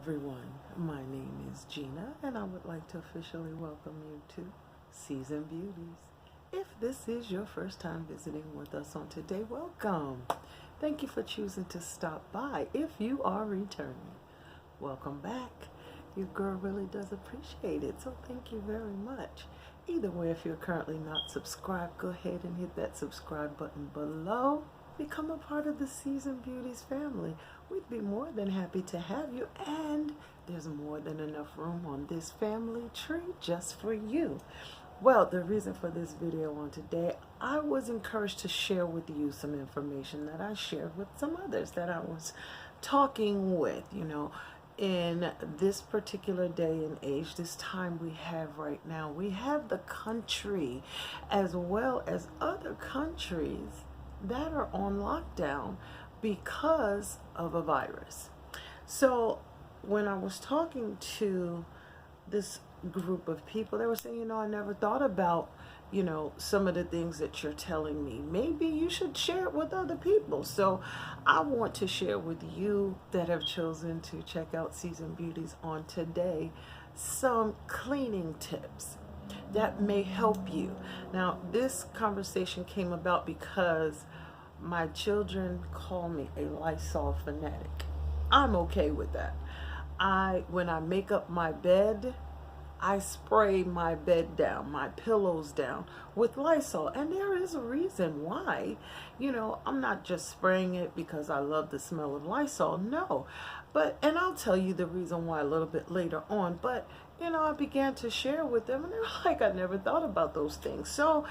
everyone. My name is Gina, and I would like to officially welcome you to Seasoned Beauties. If this is your first time visiting with us on today, welcome. Thank you for choosing to stop by. If you are returning, welcome back. Your girl really does appreciate it, so thank you very much. Either way, if you're currently not subscribed, go ahead and hit that subscribe button below. Become a part of the Seasoned Beauties family. We'd be more than happy to have you, and there's more than enough room on this family tree just for you. Well, the reason for this video on today, I was encouraged to share with you some information that I shared with some others that I was talking with, in this particular day and age, this time we have right now. We have the country as well as other countries that are on lockdown because of a virus. So when I was talking to this group of people, they were saying, I never thought about, some of the things that you're telling me. Maybe you should share it with other people. So I want to share with you that have chosen to check out Seasoned Beauties on today some cleaning tips that may help you. Now, this conversation came about because my children call me a Lysol fanatic. I'm okay with that. When I make up my bed, I spray my bed down, my pillows down with Lysol. And there is a reason why. I'm not just spraying it because I love the smell of Lysol. No. And I'll tell you the reason why a little bit later on. But, I began to share with them, and they're like, I never thought about those things. So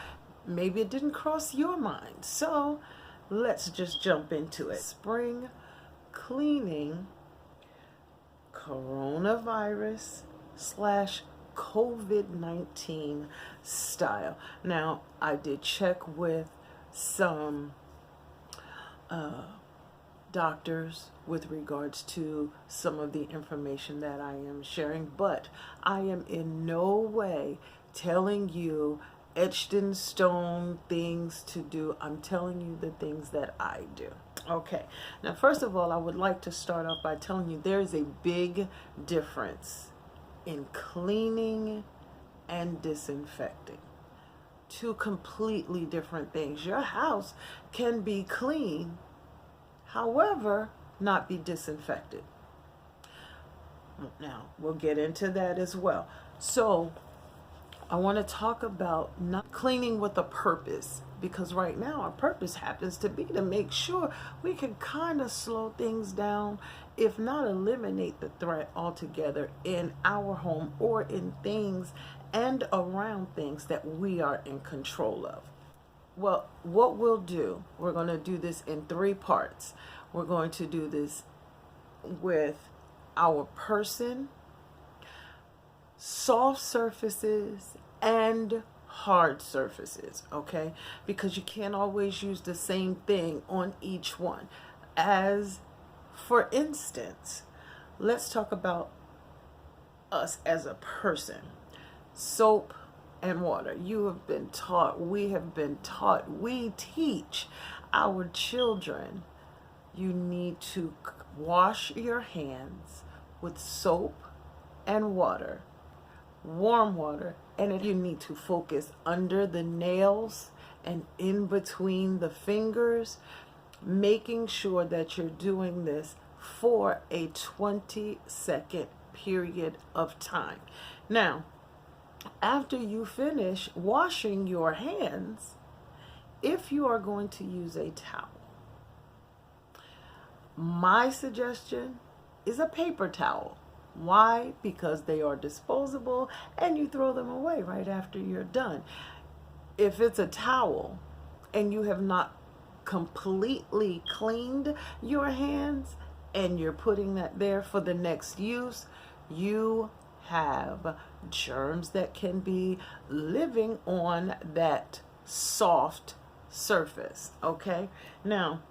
maybe it didn't cross your mind. So let's just jump into it. Spring cleaning coronavirus / COVID-19 style. Now, I did check with some doctors with regards to some of the information that I am sharing, but I am in no way telling you etched in stone things to do. I'm telling you the things that I do. Okay. Now, first of all, I would like to start off by telling you there is a big difference in cleaning and disinfecting. Two completely different things. Your house can be clean, however, not be disinfected. Now, we'll get into that as well. So, I want to talk about not cleaning with a purpose, because right now our purpose happens to be to make sure we can kind of slow things down, if not eliminate the threat altogether in our home or in things and around things that we are in control of. Well, what we'll do, we're going to do this in 3 parts. We're going to do this with our person, soft surfaces, and hard surfaces, okay? Because you can't always use the same thing on each one. As for instance, let's talk about us as a person. Soap and water. You have been taught, we have been taught, we teach our children, you need to wash your hands with soap and water, warm water, and you need to focus under the nails and in between the fingers, making sure that you're doing this for a 20-second period of time. Now, after you finish washing your hands, if you are going to use a towel, my suggestion is a paper towel. Why? Because they are disposable and you throw them away right after you're done. If it's a towel and you have not completely cleaned your hands and you're putting that there for the next use, you have germs that can be living on that soft surface, okay? Now,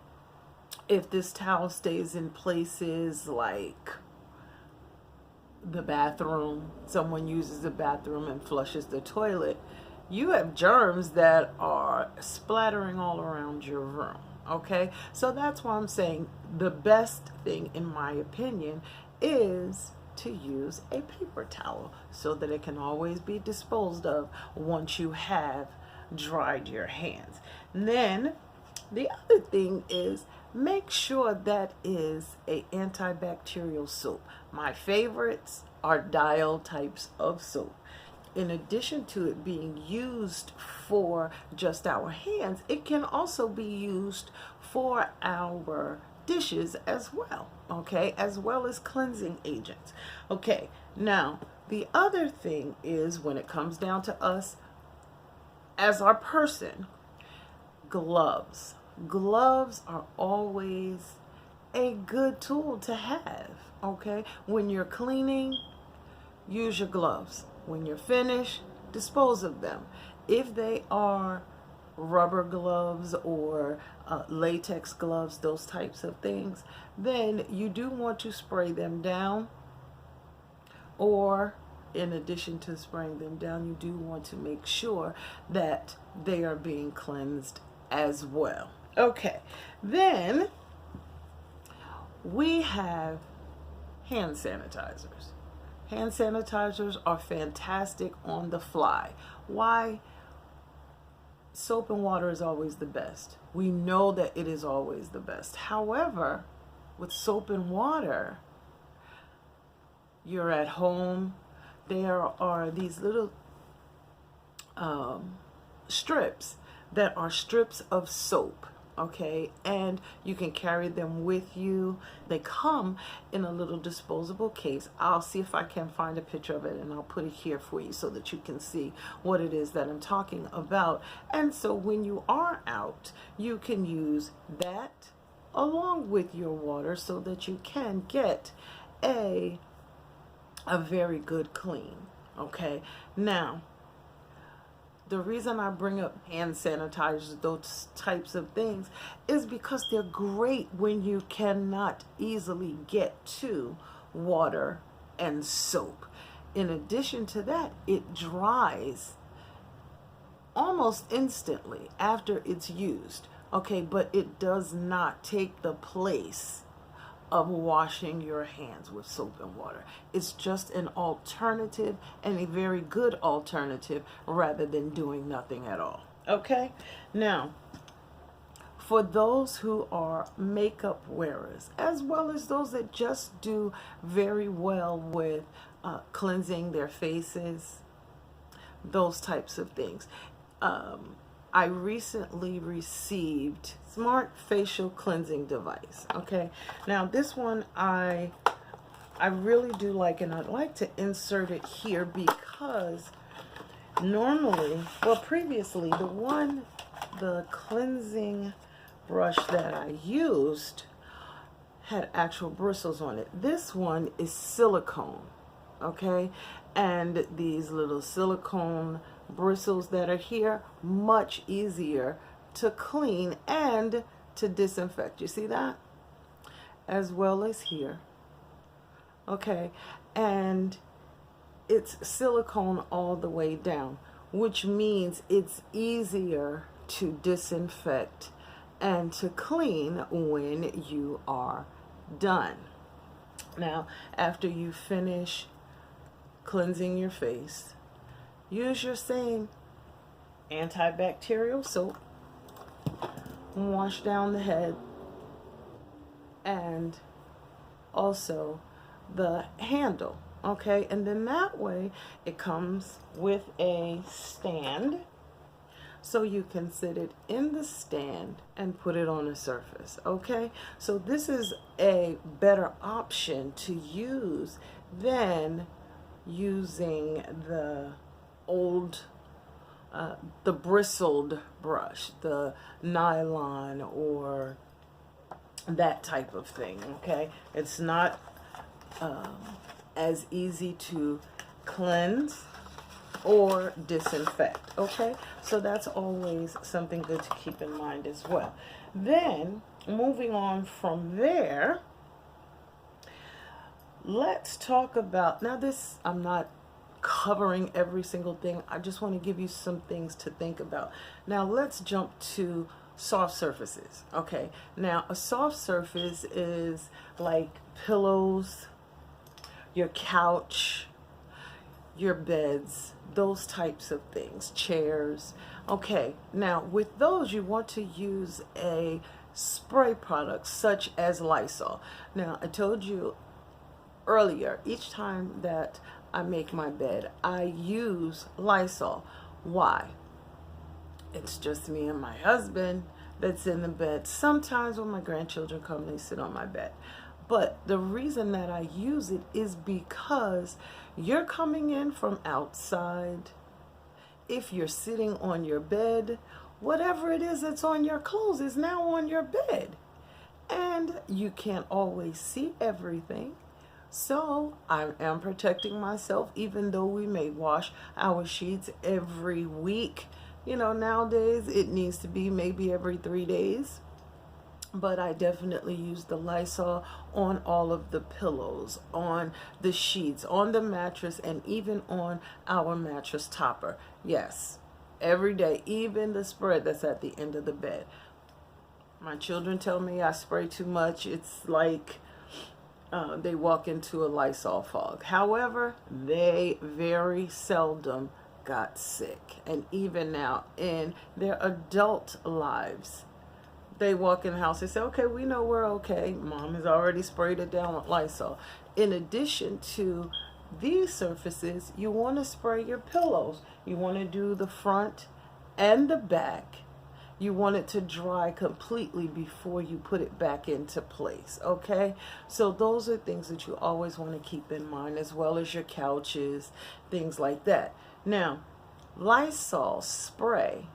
if this towel stays in places like the bathroom, someone uses the bathroom and flushes the toilet, you have germs that are splattering all around your room, okay? So that's why I'm saying the best thing, in my opinion, is to use a paper towel so that it can always be disposed of once you have dried your hands. And then the other thing is, make sure that is a antibacterial soap. My favorites are Dial types of soap. In addition to it being used for just our hands, it can also be used for our dishes as well, okay, as well as cleansing agents. Okay, now the other thing is, when it comes down to us as our person, gloves. Gloves are always a good tool to have, okay? When you're cleaning, use your gloves. When you're finished, dispose of them. If they are rubber gloves or latex gloves, those types of things, then you do want to spray them down, or in addition to spraying them down, you do want to make sure that they are being cleansed as well. Okay, then we have hand sanitizers. Hand sanitizers are fantastic on the fly. Why? Soap and water is always the best. We know that it is always the best. However, with soap and water, you're at home, there are these little strips that are strips of soap, okay, and you can carry them with you. They come in a little disposable case. I'll see if I can find a picture of it, and I'll put it here for you so that you can see what it is that I'm talking about. And so when you are out, you can use that along with your water so that you can get a very good clean. Okay, now the reason I bring up hand sanitizers, those types of things, is because they're great when you cannot easily get to water and soap. In addition to that, it dries almost instantly after it's used. Okay, but it does not take the place of washing your hands with soap and water. It's just an alternative, and a very good alternative, rather than doing nothing at all. Okay, now for those who are makeup wearers, as well as those that just do very well with cleansing their faces, those types of things, I recently received Smart Facial Cleansing Device. Okay, now this one I really do like, and I'd like to insert it here because normally, well, previously, the cleansing brush that I used had actual bristles on it. This one is silicone, okay, and these little silicone bristles that are here, much easier to clean and to disinfect. You see that? As well as here. Okay, and it's silicone all the way down, which means it's easier to disinfect and to clean when you are done. Now, after you finish cleansing your face, use your same antibacterial soap, wash down the head, and also the handle, okay? And then that way it comes with a stand, so you can sit it in the stand and put it on a surface, okay? So this is a better option to use than using the old the bristled brush, the nylon or that type of thing, okay? It's not as easy to cleanse or disinfect, okay? So that's always something good to keep in mind as well. Then, moving on from there, let's talk about, now this, I'm not covering every single thing. I just want to give you some things to think about. Now let's jump to soft surfaces. Okay, now a soft surface is like pillows, your couch, your beds, those types of things, chairs. Okay, now with those, you want to use a spray product such as Lysol. Now, I told you earlier, each time that I make my bed, I use Lysol. Why? It's just me and my husband that's in the bed. Sometimes when my grandchildren come, they sit on my bed. But the reason that I use it is because you're coming in from outside. If you're sitting on your bed, whatever it is that's on your clothes is now on your bed. And you can't always see everything. So I am protecting myself, even though we may wash our sheets every week. You know, nowadays it needs to be maybe every 3 days. But I definitely use the Lysol on all of the pillows, on the sheets, on the mattress, and even on our mattress topper. Yes, every day, even the spread that's at the end of the bed. My children tell me I spray too much. It's like they walk into a Lysol fog. However, they very seldom got sick. And even now in their adult lives, they walk in the house, they say, okay, we know we're okay. Mom has already sprayed it down with Lysol. In addition to these surfaces, you want to spray your pillows. You want to do the front and the back. You want it to dry completely before you put it back into place, okay? So those are things that you always want to keep in mind, as well as your couches, things like that. Now, Lysol spray,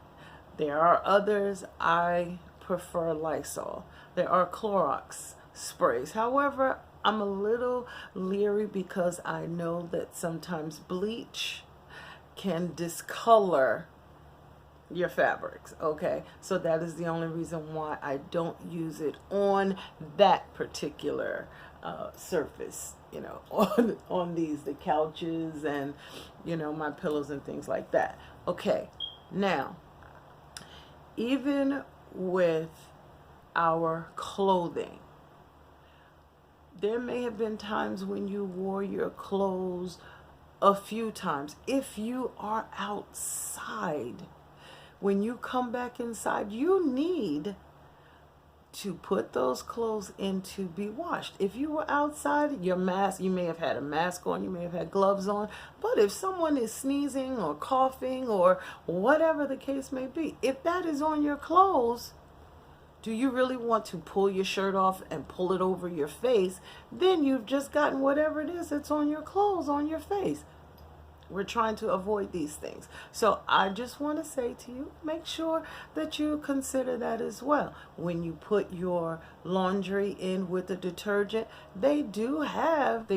there are others. I prefer Lysol. There are Clorox sprays. However, I'm a little leery because I know that sometimes bleach can discolor your fabrics, okay? So that is the only reason why I don't use it on that particular surface, you know, on the couches and, you know, my pillows and things like that. Okay, now, even with our clothing, there may have been times when you wore your clothes a few times. If you are outside, when you come back inside, you need to put those clothes in to be washed. If you were outside, your mask, you may have had a mask on, you may have had gloves on, but if someone is sneezing or coughing or whatever the case may be, if that is on your clothes, do you really want to pull your shirt off and pull it over your face? Then you've just gotten whatever it is that's on your clothes on your face. We're trying to avoid these things. So I just want to say to you, make sure that you consider that as well. When you put your laundry in with the detergent, they do have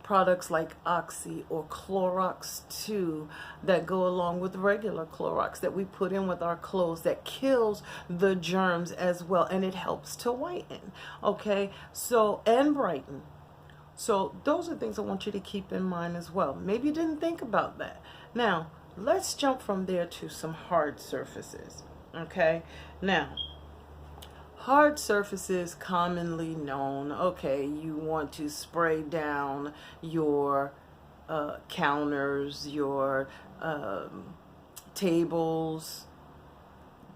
products like Oxy or Clorox 2 that go along with regular Clorox that we put in with our clothes that kills the germs as well, and it helps to whiten, okay? So, and brighten. So those are things I want you to keep in mind as well. Maybe you didn't think about that. Now, let's jump from there to some hard surfaces, okay? Now, hard surfaces commonly known, okay, you want to spray down your counters, your tables,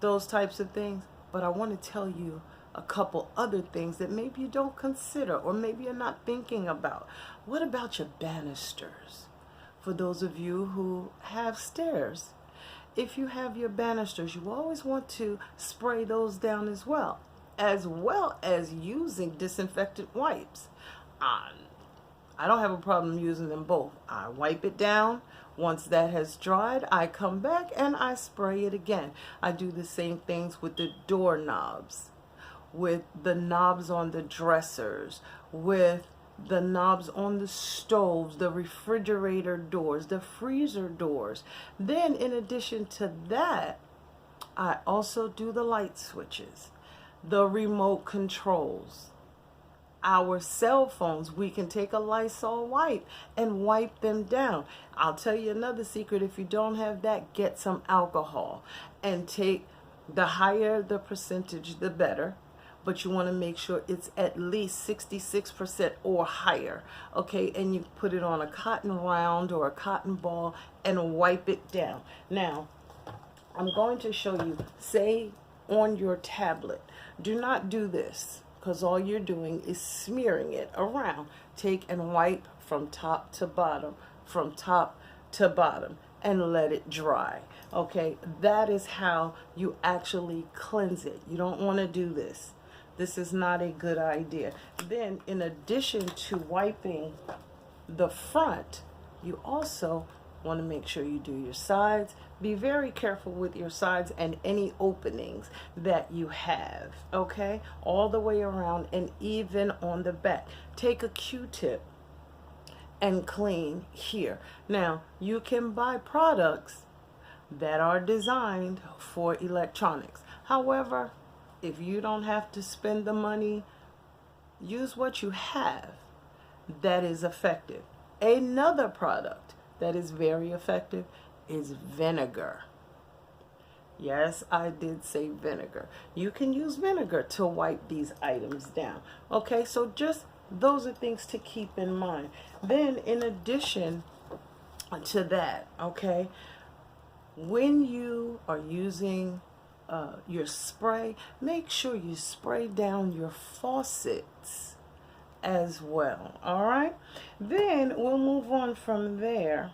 those types of things. But I want to tell you a couple other things that maybe you don't consider or maybe you're not thinking about. What about your banisters? For those of you who have stairs, if you have your banisters, you always want to spray those down as well as using disinfectant wipes. I don't have a problem using them both. I wipe it down. Once that has dried, I come back and I spray it again. I do the same things with the doorknobs, with the knobs on the dressers, with the knobs on the stoves, the refrigerator doors, the freezer doors. Then in addition to that, I also do the light switches, the remote controls, our cell phones. We can take a Lysol wipe and wipe them down. I'll tell you another secret. If you don't have that, get some alcohol and take, the higher the percentage, the better. but you want to make sure it's at least 66% or higher. Okay, and you put it on a cotton round or a cotton ball and wipe it down. Now, I'm going to show you, say on your tablet. Do not do this, because all you're doing is smearing it around. Take and wipe from top to bottom, from top to bottom, and let it dry. Okay, that is how you actually cleanse it. You don't want to do this. This is not a good idea. Then, in addition to wiping the front, you also want to make sure you do your sides. Be very careful with your sides and any openings that you have, okay? All the way around and even on the back. Take a Q-tip and clean here. Now, you can buy products that are designed for electronics. However, if you don't have to spend the money, use what you have that is effective. Another product that is very effective is vinegar. Yes, I did say vinegar. You can use vinegar to wipe these items down. Okay, so just those are things to keep in mind. Then, in addition to that, okay, when you are using your spray, make sure you spray down your faucets as well. All right, then we'll move on from there.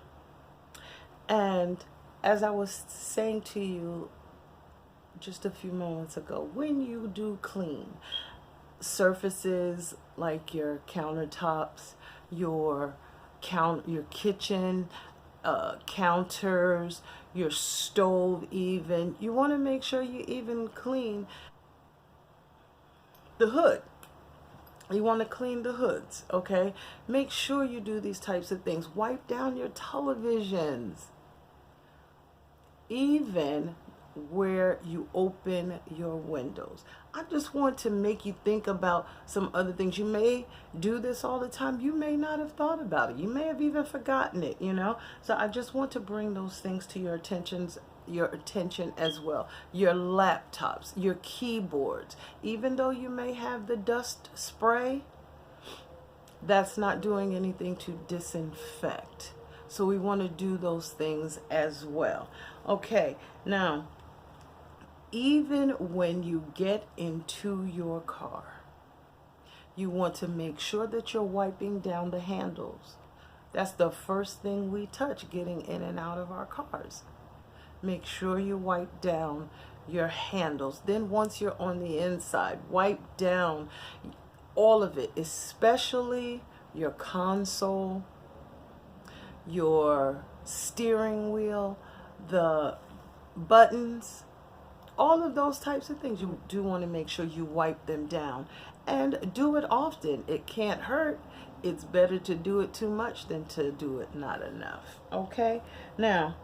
And as I was saying to you just a few moments ago, when you do clean surfaces like your countertops, your kitchen counters, your stove, even, you want to make sure you even clean the hood. You want to clean the hoods, okay? Make sure you do these types of things. Wipe down your televisions, even where you open your windows. I just want to make you think about some other things. You may do this all the time. You may not have thought about it. You may have even forgotten it, you know? So I just want to bring those things to your attention as well. Your laptops, your keyboards, even though you may have the dust spray, that's not doing anything to disinfect. So we want to do those things as well. Okay, now, even when you get into your car, you want to make sure that you're wiping down the handles. That's the first thing we touch getting in and out of our cars. Make sure you wipe down your handles. Then once you're on the inside, wipe down all of it, especially your console, your steering wheel, the buttons, all of those types of things. You do want to make sure you wipe them down, and do it often. It can't hurt. It's better to do it too much than to do it not enough. Okay? Now,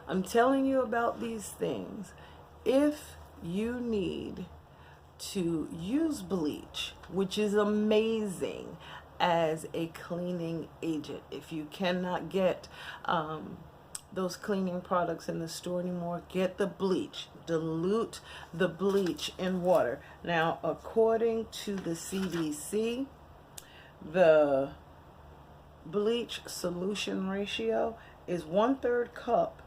I'm telling you about these things. If you need to use bleach, which is amazing as a cleaning agent, if you cannot get those cleaning products in the store anymore, get the bleach. Dilute the bleach in water. Now, according to the CDC, the bleach solution ratio is 1/3 cup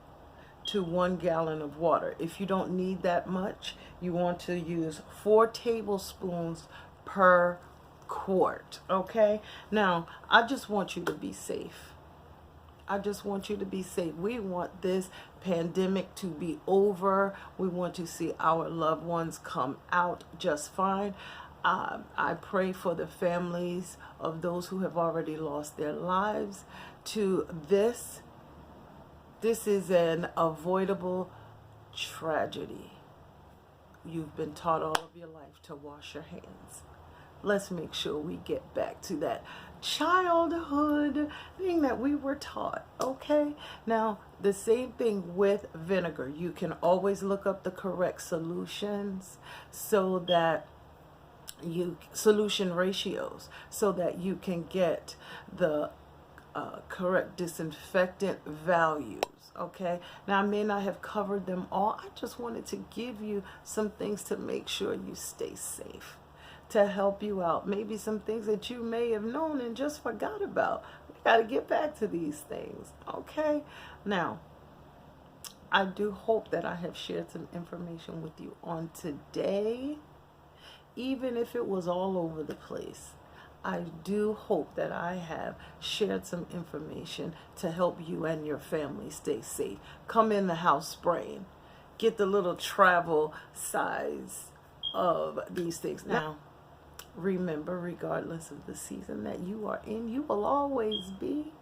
to 1 gallon of water. If you don't need that much, you want to use 4 tablespoons per quart. Okay? Now, I just want you to be safe. I just want you to be safe. We want this pandemic to be over. We want to see our loved ones come out just fine. I pray for the families of those who have already lost their lives to this. This is an avoidable tragedy. You've been taught all of your life to wash your hands. Let's make sure we get back to that childhood thing that we were taught, okay? Now, the same thing with vinegar. You can always look up the correct solutions so that solution ratios, so that you can get the correct disinfectant values. Okay, now I may not have covered them all. I just wanted to give you some things to make sure you stay safe, to help you out. Maybe some things that you may have known and just forgot about. We got to get back to these things. Okay, now I do hope that I have shared some information with you on today, even if it was all over the place. I do hope that I have shared some information to help you and your family stay safe. Come in the house spraying. Get the little travel size of these things. Now, remember, regardless of the season that you are in, you will always be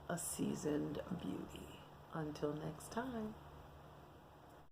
a seasoned beauty. Until next time.